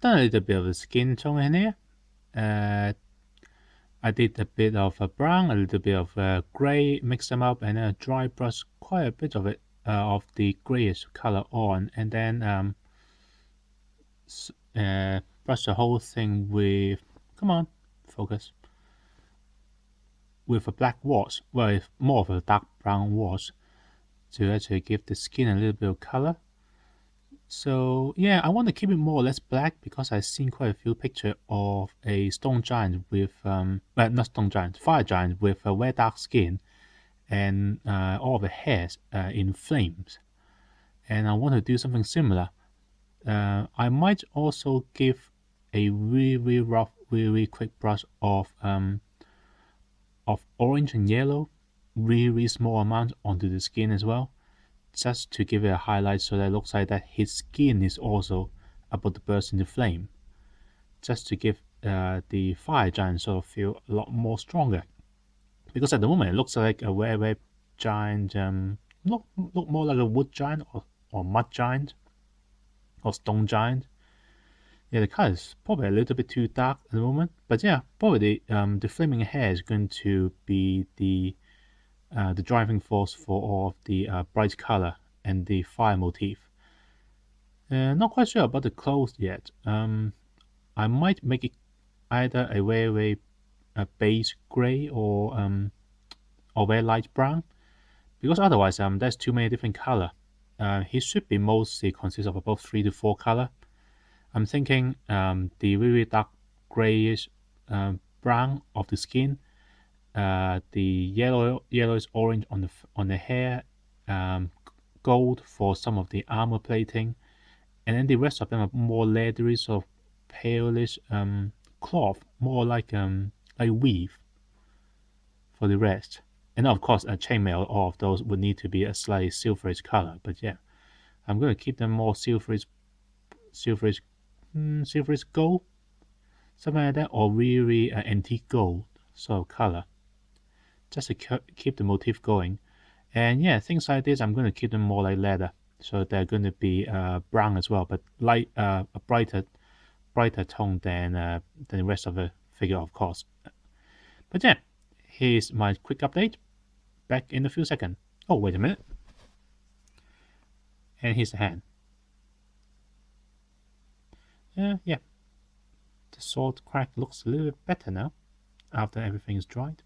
done a little bit of a skin tone in here. I did a bit of a brown, a little bit of a grey, mix them up, and then a dry brush quite a bit of it, of the greyish color on, and then brush the whole thing with, come on, focus, with a black wash, well, more of a dark brown wash, to actually give the skin a little bit of color. So yeah, I want to keep it more or less black because I've seen quite a few pictures of a stone giant with, well, not stone giant, fire giant with a very dark skin and all of the hairs in flames. And I want to do something similar. I might also give a really rough, really quick brush of orange and yellow, really small amount onto the skin as well, just to give it a highlight so that it looks like that his skin is also about to burst into flame, just to give the fire giant sort of feel a lot more stronger. Because at the moment it looks like a very giant, look more like a wood giant or mud giant or stone giant. Yeah, the color is probably a little bit too dark at the moment, but yeah, probably the flaming hair is going to be the driving force for all of the bright color and the fire motif. Not quite sure about the clothes yet. I might make it either a very beige gray or very light brown, because otherwise there's too many different color. He should be mostly consist of about 3 to 4 color. I'm thinking the really dark grayish brown of the skin, the yellowish orange on the hair, gold for some of the armor plating, and then the rest of them are more leathery, sort of palish cloth, more like weave for the rest. And of course, a chainmail, all of those would need to be a slightly silverish color. But yeah, I'm going to keep them more silverish gold, something like that, or really antique gold sort of color, just to keep the motif going. And yeah, things like this, I'm going to keep them more like leather, so they're going to be brown as well, but light, a brighter tone than the rest of the figure, of course. But yeah, here's my quick update. Back in a few seconds. Oh, wait a minute. And here's the hand. Yeah, the sword crack looks a little bit better now after everything is dried.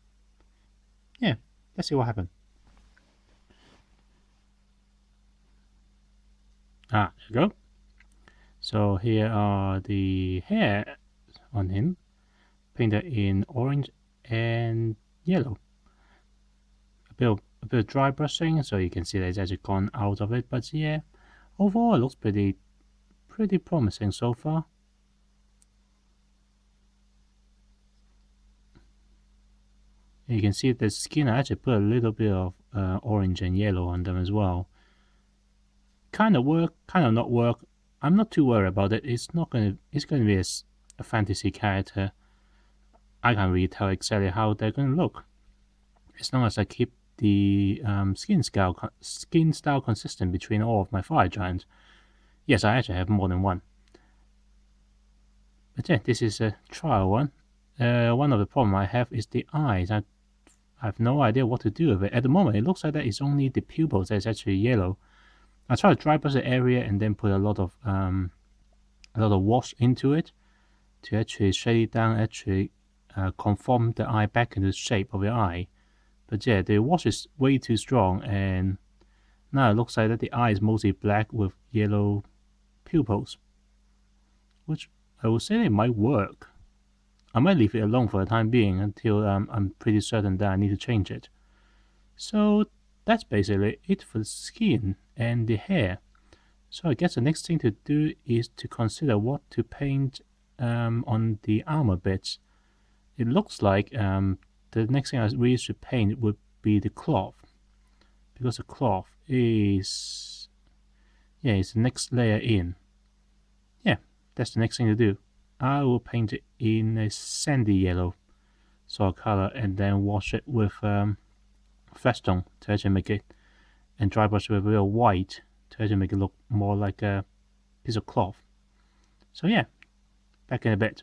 Yeah, let's see what happened. There you go. So here are the hair on him, painted in orange and yellow. A bit of dry brushing, so you can see that it's actually gone out of it. But yeah, overall it looks pretty promising so far. You can see the skin, I actually put a little bit of orange and yellow on them as well. Kind of work, kind of not work. I'm not too worried about it. It's going to be a fantasy character. I can't really tell exactly how they're going to look, as long as I keep the skin style consistent between all of my fire giants. Yes, I actually have more than one. But yeah, this is a trial one. One of the problem I have is the eyes. I have no idea what to do with it. At the moment, it looks like that it's only the pupils that's actually yellow. I try to dry brush the area and then put a lot of wash into it to actually shade it down, actually conform the eye back into the shape of the eye. But yeah, the wash is way too strong, and now it looks like that the eye is mostly black with yellow pupils, which I would say it might work. I might leave it alone for the time being until I'm pretty certain that I need to change it. So that's basically it for the skin and the hair. So I guess the next thing to do is to consider what to paint on the armor bits. It looks like the next thing I really should paint would be the cloth, because the cloth is, yeah, it's the next layer in. Yeah, that's the next thing to do. I will paint it in a sandy yellow sort of color and then wash it with flesh tone to actually make it, and dry brush it with real white to actually make it look more like a piece of cloth. So yeah, Back in a bit.